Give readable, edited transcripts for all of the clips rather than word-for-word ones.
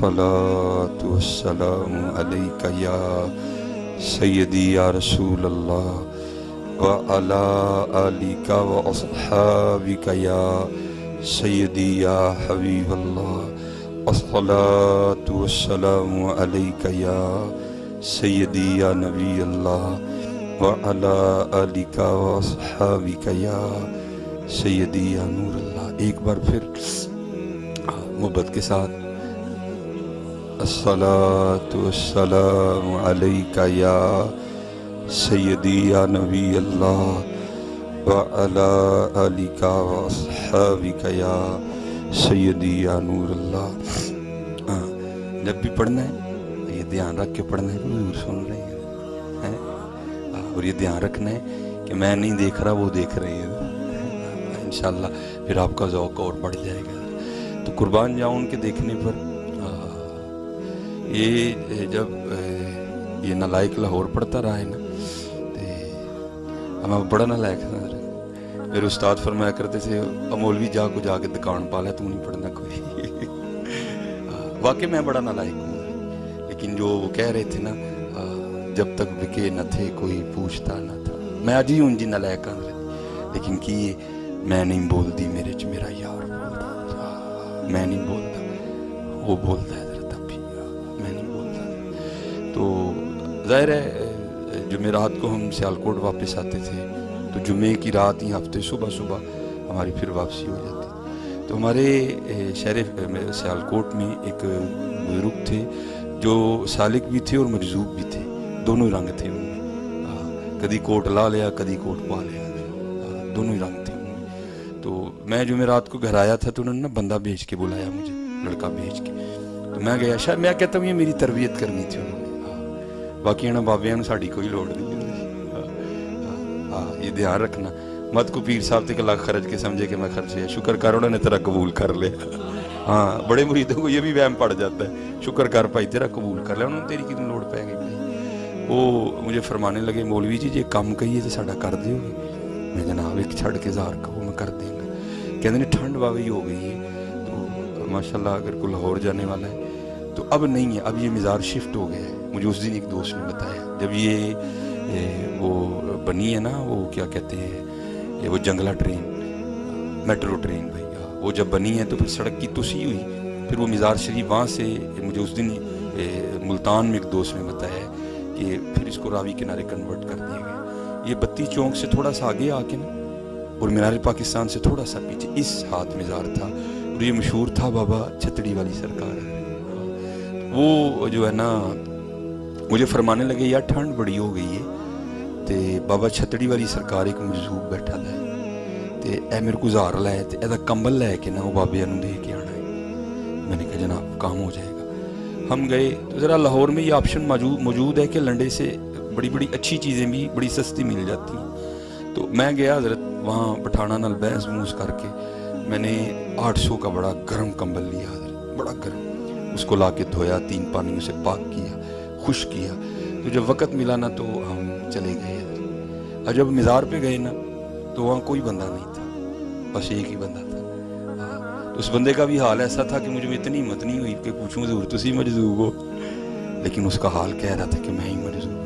अस्सलातु वस्सलामु अलैका या सय्यदी या रसूल अल्लाह व अला आलिका व अस्हाबिका या सय्यदी या हबीब अल्लाह। अस्सलातु वस्सलामु अलैका या सय्यदी या नबी अल्लाह व अला आलिका व अस्हाबिका या सय्यदी या नूर अल्लाह। एक बार फिर मोहब्बत के साथ अस्सलातु वस्सलामु अलैका या सय्यदी या नबी अल्लाह व अला आलिका व अस्हाबिका या सय्यदी या नूर अल्लाह। जब भी पढ़ना है ये ध्यान रख के पढ़ना है, हुजूर सुन रहे हैं, और ये ध्यान रखना है कि मैं नहीं देख रहा वो देख रहे हैं। इंशाअल्लाह फिर आपका ज़ौक़ और बढ़ जाएगा। तो कुर्बान जाऊं उनके देखने पर। ये जब ये नालायक लाहौर पढ़ता रहा है ना, तो मैं बड़ा नालायक था। मेरे उस्ताद फरमाया करते थे, मौलवी जा को जाके दुकान पा लिया, तू नहीं पढ़ना कोई। वाकई मैं बड़ा नालायक हूँ, लेकिन जो वो कह रहे थे ना, जब तक बिके न थे कोई पूछता न था। मैं आज ही उन जी नालायक, लेकिन कि मैं नहीं बोलती मेरे च मेरा यार बोलता, मैं नहीं बोलता वो बोलता है, तब भी मैं नहीं बोलता। तो ज़ाहिर है जुमेरात को हम सियालकोट वापस आते थे, तो जुमे की रात ही हफ्ते सुबह सुबह हमारी फिर वापसी हो जाती। तो हमारे शहर सियालकोट में एक बुजुर्ग थे जो सालिक भी थे और मजजूब भी थे, दोनों ही रंग थे उनमें। कभी कोट ला लिया, कभी कोट पा लिया, दोनों ही रंग थे उनमें। तो मैं जुमेरात को घर आया था, तो उन्होंने ना बंदा भेज के बुलाया मुझे, लड़का भेज के। तो मैं गया, शायद मैं कहता हूँ ये मेरी तरबियत करनी थी उन्होंने। बाकी ना बाबियां साड़ी कोई लोड़ नहीं। ये ध्यान रखना मत को पीर साहब तक लाख खर्च के समझे कि मैं खर्च है। शुक्र कर उन्होंने तेरा कबूल कर लिया। हाँ, बड़े मुरीदों को ये भी वहम पड़ जाता है, शुक्र कर भाई तेरा कबूल कर लिया, उन्होंने तेरी कितनी लोड़ पै गई भाई। वो मुझे फरमाने लगे, मौलवी जी जे काम कहिए तो साडा कर दोगे? मैं जनाब एक छड़ के जार कहो मैं कर देंगे। कहते नहीं ठंड वावी हो गई है, तो माशाल्लाह अगर कोई लाहौर जाने वाला है तो अब नहीं है, अब ये मज़ार शिफ्ट हो गया है। मुझे उस दिन एक दोस्त ने बताया, जब ये वो बनी है ना, वो क्या कहते हैं ये वो जंगला ट्रेन, मेट्रो ट्रेन भैया, वो जब बनी है तो फिर सड़क की तुसी हुई, फिर वो मज़ार शरीफ वहाँ से, मुझे उस दिन मुल्तान में एक दोस्त ने बताया कि फिर इसको रावी किनारे कन्वर्ट कर दिया गया। ये बत्ती चौक से थोड़ा सा आगे आके ना, और मीनार पाकिस्तान से थोड़ा सा पीछे इस हाथ मज़ार था, और ये मशहूर था बाबा छतड़ी वाली सरकार। वो जो है ना मुझे फरमाने लगे, यार ठंड बड़ी हो गई है, तो बाबा छतड़ी वाली सरकार एक मजजूब बैठा था, तो ए मेरे को जार लाए, तो एदा कंबल लैके ना वो बाबिया दे के आना है। मैंने कहा जनाब काम हो जाएगा। हम गए तो ज़रा लाहौर में ये ऑप्शन मौजूद है कि लंडे से बड़ी बड़ी अच्छी चीज़ें भी बड़ी सस्ती मिल जाती हैं। तो मैं गया हज़रत वहाँ पठाना नाल बहस मूस करके मैंने 800 का बड़ा गर्म कंबल लिया, बड़ा गर्म, उसको ला के धोया, 3 पानी से पाक किया, खुश किया। तो जब वक़्त मिला ना तो हम चले गए। और जब मज़ार पे गए ना तो वहाँ कोई बंदा नहीं था, बस एक ही बंदा था। तो उस बंदे का भी हाल ऐसा था कि मुझे इतनी हिम्मत नहीं हुई कि पूछूं ज़रूर तुसी मजजूब हो, लेकिन उसका हाल कह रहा था कि मैं ही मजजूब हूँ।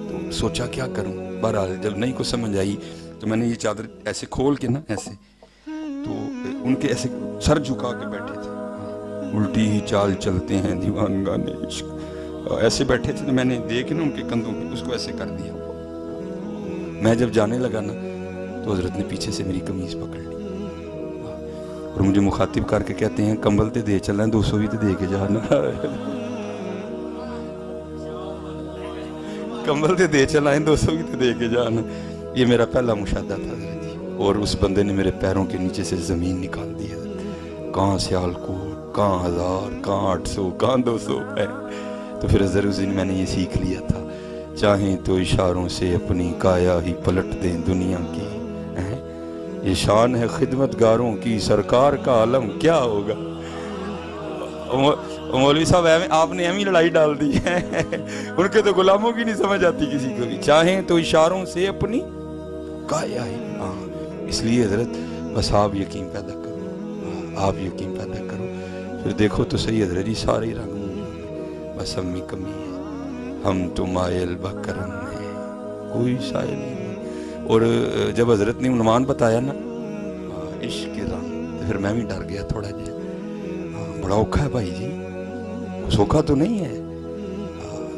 तो सोचा क्या करूँ। बहरहाल जब नहीं कुछ समझ आई तो मैंने ये चादर ऐसे खोल के ना ऐसे, तो उनके ऐसे सर झुका के बैठे थे, उल्टी ही चाल चलते हैं दीवानगाने इश्क, ऐसे बैठे थे। तो मैंने देख ना उनके कंधों पे उसको ऐसे कर दिया। मैं जब जाने लगा ना तो हजरत ने पीछे से मेरी कमीज पकड़ ली और मुझे मुखातिब करके कहते हैं, कंबल ते दे चलना, 200 भी तो दे के जाना। कंबल ते दे चलना है, 200 भी तो दे के जाना। ये मेरा पहला मुशाहदा था और उस बंदे ने मेरे पैरों के नीचे से ज़मीन निकाल दी। कहाँ सियालकोट, कहाँ 1000, कहाँ 800, कहाँ 200 है। तो फिर हज़रत उस दिन मैंने ये सीख लिया था, चाहें तो इशारों से अपनी काया ही पलट दें दुनिया की, ये शान है खिदमतगारों की, सरकार का आलम क्या होगा। मौलवी साहब आपने एम ही लड़ाई डाल दी है। उनके तो गुलामों की नहीं समझ आती किसी को भी। चाहें तो इशारों से अपनी काया ही, इसलिए हजरत बस आप यकीन पैदा करो, आप यकीन पैदा करो پھر دیکھو تو صحیح حضرت جی سارے ہی رنگ بس امی کمی ہے، ہم تو مائل بکرم ہیں، کوئی سائل نہیں۔ اور جب حضرت نے عنوان بتایا نا عشق کے رنگ، تو پھر میں بھی ڈر گیا تھوڑا جہا، بڑا اوکھا ہے بھائی جی، سوکھا تو نہیں ہے۔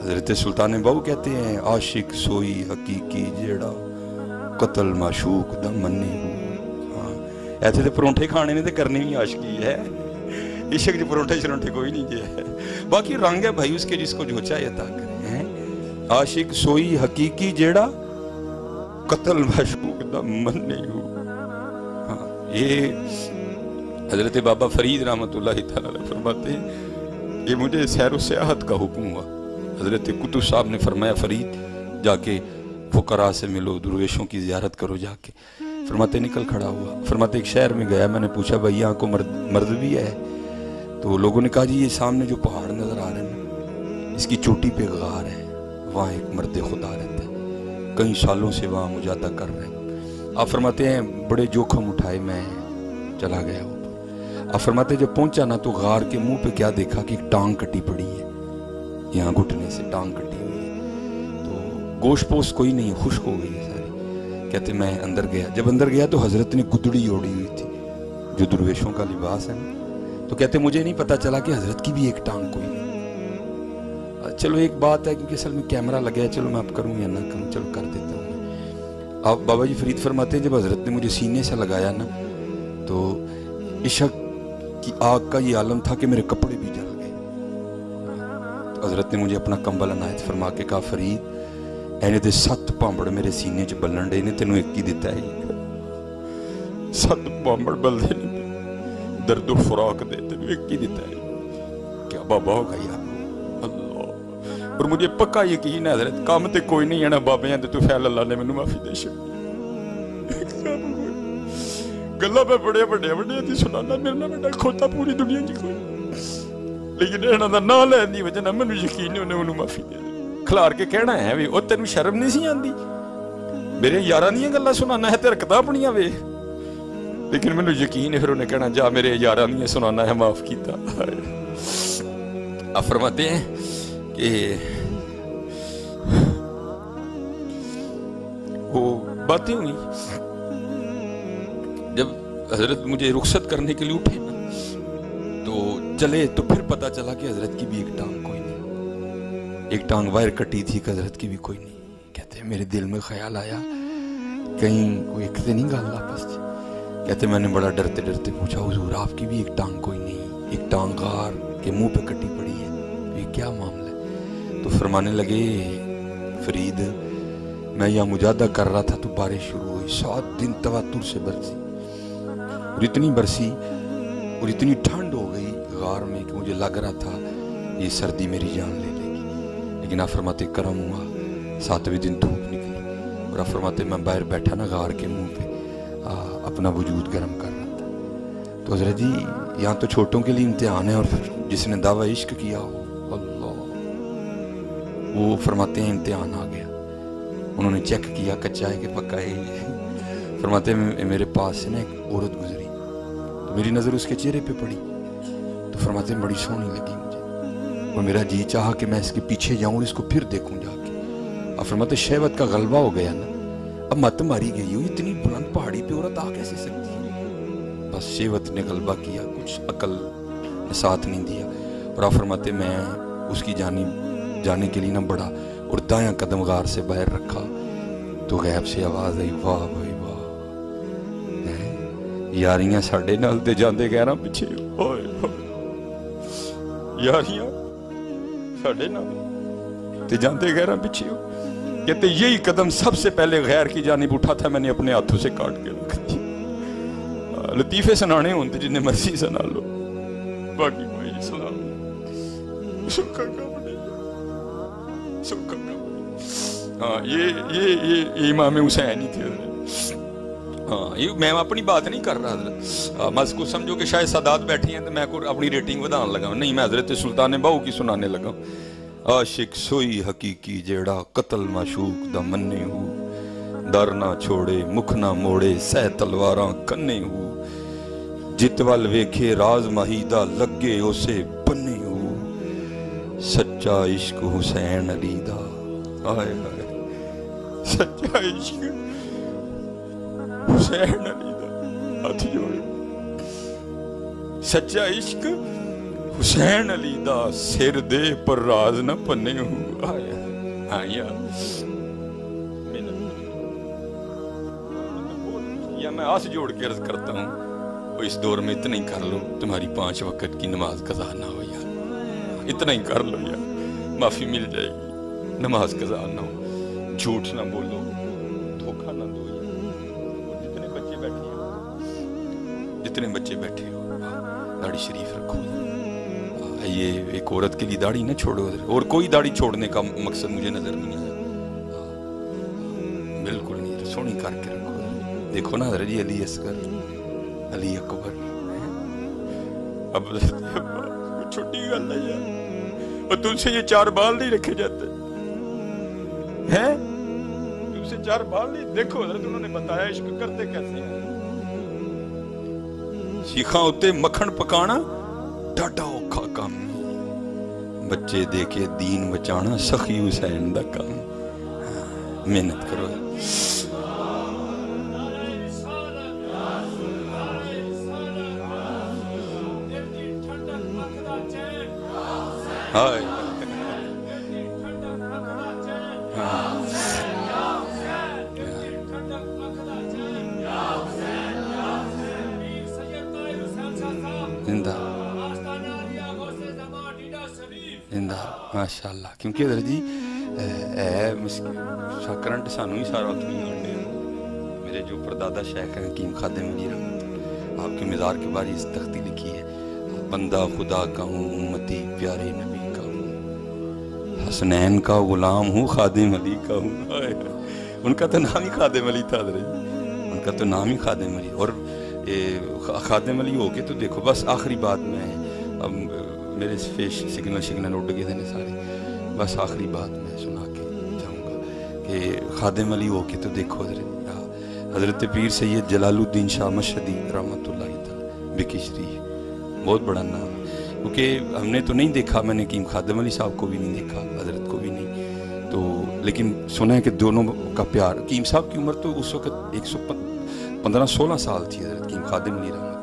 حضرت سلطان بہو کہتے ہیں عاشق سوئی حقیقی جیڑا قتل معشوق دا منی ہو۔ ایسے تو پرونٹھے کھانے نے تو کرنی بھی عاشقی ہے، عشق جو پرونٹھے شرونٹھے کوئی نہیں جے ہے، باقی رنگ ہے بھائی اس کے جس کو جو چاہے عطا کرے۔ عاشق سوئی حقیقی جیڑا قتل معشوق دا منی ہو۔ یہ حضرت بابا فرید رحمۃ اللہ تعالیٰ فرماتے ہیں یہ مجھے سیر و سیاحت کا حکم ہوا۔ حضرت قطب صاحب نے فرمایا فرید جا کے فقراء سے ملو، درویشوں کی زیارت کرو جا کے۔ فرماتے نکل کھڑا ہوا، فرماتے ایک شہر میں گیا، میں نے پوچھا بھائی یہاں کو مرد بھی ہے؟ تو لوگوں نے کہا جی یہ سامنے جو پہاڑ نظر آ رہے ہیں اس کی چوٹی پہ غار ہے، وہاں ایک مرد خدا رہتا ہے، کئی سالوں سے وہاں مجاہدہ کر رہے ہیں۔ آپ فرماتے ہیں بڑے جوخم اٹھائے میں چلا گیا اوپر۔ آپ فرماتے جب پہنچا نا تو غار کے منہ پہ کیا دیکھا کہ ایک ٹانگ کٹی پڑی ہے، یہاں گھٹنے سے ٹانگ کٹی ہوئی ہے، تو گوشت پوست کوئی نہیں، خشک ہو گئی ہے ساری۔ کہتے میں اندر گیا، جب اندر گیا تو حضرت نے گدڑی اوڑی ہوئی تھی جو درویشوں کا لباس ہے نا، تو کہتے مجھے نہیں پتا چلا کہ حضرت کی بھی ایک ٹانگ کوئی نہیں۔ چلو ایک بات ہے کیونکہ اصل میں کیمرہ لگا ہے، چلو میں اب کروں یا نہ کروں، چلو کر دیتا ہوں۔ اب بابا جی فرید فرماتے ہیں جب حضرت نے مجھے سینے سے لگایا نا تو عشق کی آگ کا یہ عالم تھا کہ میرے کپڑے بھی جل گئے۔ تو حضرت نے مجھے اپنا کمبل عنایت فرما کے کہا فرید اینے دے 7 پامبڑ میرے سینے چ بلن ڈے نے، تینوں ایک ہی دیتا ہے، 7 پامبڑ بل دے نے درد و فراق دے، تینوں ایک ہی دیتا ہے، کیا بابا ہوگا یا اللہ۔ اور مجھے پکا یقین ہے حضرت کام تے کوئی نہیں ہے نا بابے ہیں تو فیل اللہ نے مینوں معافی دے چھڈی۔ گلا میں بڑے تھی سنانا، میرے نہ بڑا کھوتا پوری دنیا کی کوئی، لیکن انہاں دا نام لین دی وجہ نال مینوں یقین ہے انہیں انہوں معافی دے۔ کھلار کے کہنا ہے بھی او تینوں شرم نہیں سی آندی میرے یاراں دیاں گلاں سنانا ہے تے حرکتاں اپنیاں وے، لیکن مینوں یقین ہے پھر انہیں کہنا جا میرے یاراں دیاں سنانا ہے معاف کیتا۔ آپ فرماتے ہیں کہ وہ باتیں ہوئی، جب حضرت مجھے رخصت کرنے کے لیے اٹھے نا تو چلے تو پھر پتا چلا کہ حضرت کی بھی ایک ٹانگ کوئی نہیں، ایک ٹانگ وائر کٹی تھی کہ حضرت کی بھی کوئی نہیں۔ کہتے ہیں میرے دل میں خیال آیا کہیں کوئی ایک سے نہیں گال آپس۔ کہتے میں نے بڑا ڈرتے ڈرتے پوچھا حضور آپ کی بھی ایک ٹانگ کوئی نہیں، ایک ٹانگ غار کے منہ پہ کٹی پڑی ہے، یہ کیا معاملہ ہے؟ تو فرمانے لگے فرید میں یہاں مجاہدہ کر رہا تھا تو بارش شروع ہوئی، 7 دن تواتر سے برسی، اور اتنی برسی اور اتنی ٹھنڈ ہو گئی غار میں کہ مجھے لگ رہا تھا یہ سردی میری جان لے لے گی، لیکن آپ فرماتے کرم ہوا، 7ویں دن دھوپ نکلی، اور آپ فرماتے میں باہر بیٹھا نا غار کے منہ پہ اپنا وجود گرم کر رہا تھا۔ تو حضرت جی یہاں تو چھوٹوں کے لیے امتحان ہے، اور جس نے دعوی عشق کیا ہو اللہ، وہ فرماتے ہیں امتحان آ گیا، انہوں نے چیک کیا کچا ہے کہ پکا ہے۔ فرماتے ہیں میرے پاس سے نا ایک عورت گزری تو میری نظر اس کے چہرے پہ پڑی، تو فرماتے ہیں بڑی سونی لگی مجھے، اور میرا جی چاہا کہ میں اس کے پیچھے جاؤں اور اس کو پھر دیکھوں جا کے۔ اب فرماتے ہیں شہوت کا غلبہ ہو گیا نا، اب مت ماری گئی ہو، اتنی بلند پہاڑی پہ عورت آ کیسے سکتی ہے؟ بس شہوت نے غلبہ کیا، کچھ عقل نے ساتھ نہیں دیا، اور آپ فرماتے ہیں میں اس کی جانب جانے کے لیے نہ بڑا اور دایاں قدم غار سے باہر رکھا تو غیب سے آواز آئی واہ بھائی واہ، یاریاں ساڑھے نال تے جاندے گہراں پیچھے، یاریاں ساڑھے نال تے جاندے گہراں پیچھے ہو۔ کہتے یہی قدم سب سے پہلے غیر کی جانب اٹھا تھا، میں نے اپنے ہاتھوں سے کاٹ کے رکھ دی۔ لطیفے سنانے ہوتے جنہیں مرضی سنا لو، باقی بھائی سلام سکھا کا بڑے سکھا کا بڑے۔ ہاں یہ امام حسین ہی تھے حضرت۔ ہاں یہ میں اپنی بات نہیں کر رہا حضرت، میں اس کو سمجھو کہ شاید سادات بیٹھی ہیں تو میں کو اپنی ریٹنگ ودان لگا، نہیں میں حضرت سلطان بہو کی سنانے لگا۔ عاشق سوئی حقیقی جیڑا قتل معشوق دا مننے ہو، در نہ چھوڑے مکھ نہ موڑے سہ تلواراں کنے ہو، जित वल वेखे राज माहीदा लगे उसे बन्ने हो सच्चा इश्क हुसैन अली दा हाय हाय सच्चा इश्क हुसैन अली दा हाथ जोड़ो सच्चा इश्क हुसैन अली दा सिर दे पर राज न पन्ने हो हाय हाँ यार या मैं आस जोड़ के अर्ज करता हूँ इस दौर में इतना ही कर लो तुम्हारी 5 वक्त की नमाज कज़ा ना हो यार इतना ही कर लो यार माफी मिल जाएगी नमाज कज़ा ना हो झूठ ना बोलो धोखा ना दो यार जितने बच्चे बैठे हो दाढ़ी शरीफ रखो ये एक औरत के लिए दाढ़ी ना छोड़ो और कोई दाढ़ी छोड़ने का मकसद मुझे नजर नहीं आया बिल्कुल नहीं सोनी करके रखो देखो ना हज़रत जी अली असगर अली अकबर अब छोटी गल है यार और तुमसे ये 4 बाल नहीं रखे जाते हैं तुमसे 4 बाल नहीं देखो हज़रत उन्होंने बताया इश्क करते कैसे हैं सीखा उत्ते मक्खन पकाना डाडा औखा काम बच्चे देके दीन बचाना सखी हुसैन दा काम मेहनत करो हाय जिंदा जिंदा माशाअल्लाह क्योंकि हज़रत जी करंट सानू ही सारा मेरे जो परदादा शेख हैं हकीम खादिम अली रहमत आपके मज़ार के बारे इस तख्ती लिखी है बंदा खुदा का हूँ उम्मती प्यारे नबी का हूँ हसनैन का गुलाम हूँ खादिम अली का हूँ उनका तो नाम ही खादिम अली था उनका तो नाम ही खादिम अली और खादिम अली हो के तो देखो बस आखिरी बात में अब मेरे फेस सिग्नल उड़ गए थे सारे बस आखिरी बात मैं सुना के जाऊँगा कि खादिम अली हो के तो देखो हज़रत पीर सैयद जलालुद्दीन शाह मशहदी रहमतुल्लाह तआला बिकिशरी बहुत बड़ा नाम क्योंकि हमने तो नहीं देखा मैंने हकीम खादिम अली साहब को भी नहीं देखा हज़रत को भी नहीं तो लेकिन सुना है कि दोनों का प्यार हकीम साहब की उम्र तो उस वक्त 115-16 साल थी हज़रत हकीम खादिम अली रहमत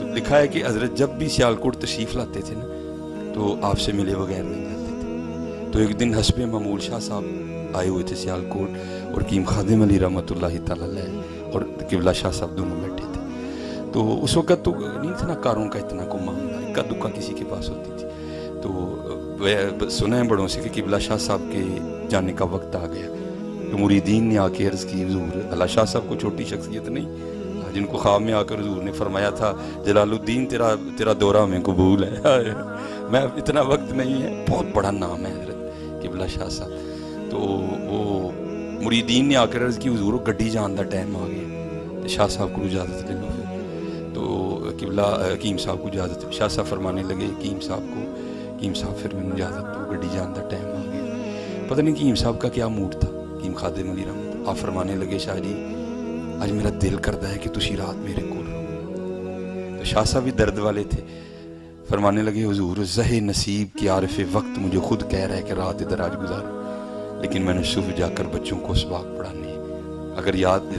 तो लिखा है कि हज़रत जब भी सियालकोट तशरीफ़ लाते थे ना तो आपसे मिले बगैर नहीं जाते थे तो एक दिन हस्बे मामूल शाह साहब आए हुए थे सियालकोट और हकीम खादिम अली रहमतुल्लाह तआला अलैह और किबला शाह साहब दोनों बैठे थे तो उस वक़्त तो नहीं था ना कारों का इतना को मामला इक्का दुक्का किसी के पास होती थी तो सुना है बड़ों से कि किबला शाह साहब के जाने का वक्त आ गया तो मुरीदीन ने आके अर्ज़ की हुज़ूर अल्लाह शाह साहब को छोटी शख्सियत नहीं जिनको ख्वाब में आकर हुज़ूर ने फरमाया था जलालुद्दीन तेरा दौरा में कबूल है मैं इतना वक्त नहीं है बहुत बड़ा नाम है हज़रत किबला शाह साहब तो वो मुरीदीन ने आकर अर्ज़ की हुज़ूर गड्डी जान दा टाइम आ गया तो शाह साहब को इजाज़त ले लो फिर तो किबला हकीम साहब को इजाज़त शाह साहब फरमाने लगे हकीम साहब फिर मैंने इजाज़त दो गड्डी जान दा टाइम आ गया पता नहीं हकीम साहब का क्या मूड था हकीम खादिम अली रहमत आप फरमाने लगे शाह जी आज मेरा दिल करता है कि तुसी रात मेरे को रहो तो शाह साहब भी दर्द वाले थे फरमाने लगे हुजूर ज़हे नसीब की आरिफ वक्त मुझे खुद कह रहा है कि रात इधर आज गुजारो लेकिन मैंने सुबह जाकर बच्चों को सबक पढ़ानी है अगर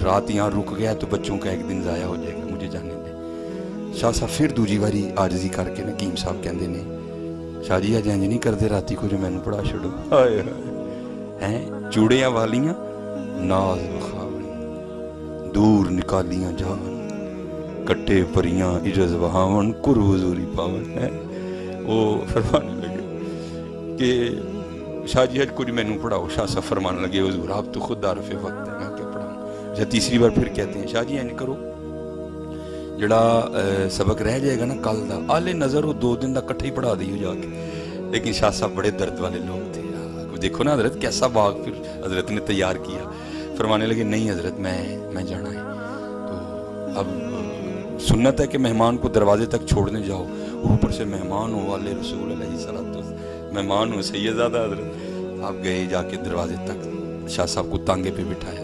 रात यहाँ रुक गया तो बच्चों का एक दिन ज़ाया हो जाएगा मुझे जाने दें शाह साहब फिर दूजी बारी आर्जी करके ना हकीम साहब कहते ने शाह जी अज इंज नहीं करते राती को जो मैनू पढ़ा छड़ो हाय हैं चूड़ियाँ वालियाँ नाज वखावन दूर निकालियाँ जावन कट्टे परियां इजज वहावन कुर हुजूरी पावन है वो फरमाने लगे कि शाह जी हज कुछ मैनू पढ़ाओ शाह साहब फरमाने लगे हुजूर आप तो खुद आरफ़े वक्त है मैं क्या पढ़ाऊँ या तीसरी बार फिर कहते हैं शाह जी इंज करो जड़ा सबक रह जाएगा ना कल का आले नज़र वो 2 दिन का कट्ठे ही पढ़ा दियो जाके लेकिन शाह साहब बड़े दर्द वाले लोग थे देखो ना हज़रत कैसा बाग फिर हज़रत ने तैयार किया फरमाने लगे नहीं हज़रत मैं जाना है तो अब सुन्नत है कि मेहमान को दरवाजे तक छोड़ने जाओ ऊपर से मेहमान हो वाले रसूल अलैहिस्सलाम मेहमान हो सैयदादा हज़रत आप गए जाके दरवाजे तक शाह साहब को तांगे पे बिठाया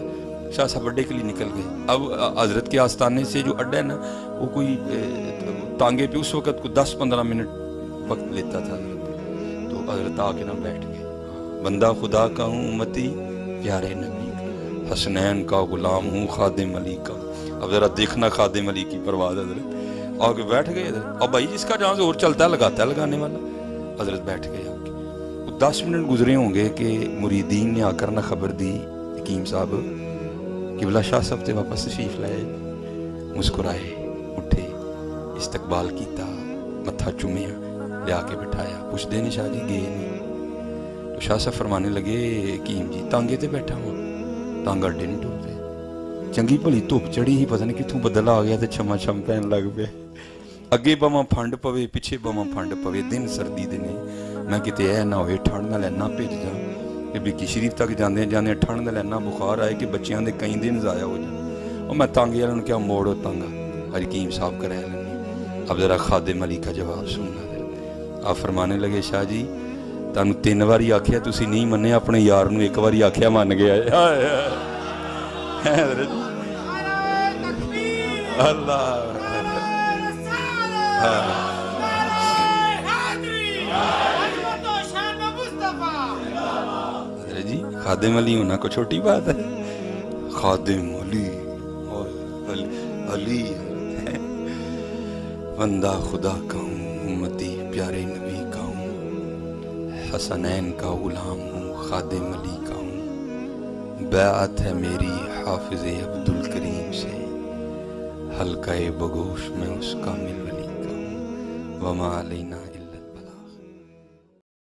شاہ صاحب اڈے کے لیے نکل گئے. اب حضرت کے آستانے سے جو اڈا ہے نا وہ کوئی تانگے پہ اس وقت کو 10-15 منٹ وقت لیتا تھا حضرت. تو حضرت آ کے نہ بیٹھ گئے. بندہ خدا کا ہوں امتی پیارے نبی کا، حسنین کا غلام ہوں خادم علی کا. اب ذرا دیکھنا خادم علی کی پرواز. حضرت آگے بیٹھ گئے حضرت. اب بھائی جس کا جہاں سے اور چلتا ہے لگاتا ہے لگانے والا. حضرت بیٹھ گئے. آ کے 10 منٹ گزرے ہوں گے کہ مریدین نے آ کر نہ خبر دی حکیم صاحب قبلہ شاہ صاحب تے واپس تشریف لائے. مسکرائے، اٹھے، استقبال کیتا، متھا چومیا، لیا کے بٹھایا. پوچھ دے نے شاہ جی گئے نہیں. تو شاہ صاحب فرمانے لگے حکیم جی تانگے تے بیٹھا ہوں، تانگا ڈن ٹوٹے. چنگی بھلی دھوپ چڑھی ہی پتہ نہیں کتوں بدل آ گیا تے چھما چھم پہن لگ پے. اگے بواں پھنڈ پوے پیچھے بواں پھنڈ پوے. دن سردی دے نے میں کتے اے نہ ہوئے ٹھنڈ نال اینا بھج جاں کہ بکی شریف تک جاندے جاندے ٹھنڈ نال اینا بخار آئے کہ بچیاں دے کئی دن ضائع ہو جائے. اور میں تانگے والوں کیا موڑو تانگا حکیم صاحب کا رہ لیں. اب ذرا خادم علی کا جواب سننا. آپ فرمانے لگے شاہ جی تانوں 3 واری آکھیا تسی نہیں منے، اپنے یار نوں 1 واری آکھیا من گیا. اللہ جی خادم علی ہونا کو چھوٹی بات ہے. خادم علی علی بندہ خدا کا ہوں امتی پیارے نبی کا ہوں، حسنین کا غلام ہوں خادم علی کا ہوں. بیعت ہے میری حافظ عبدالکریم سے، حلقہ بگوش میں اس کا مل ولی کا ہوں. وما علینا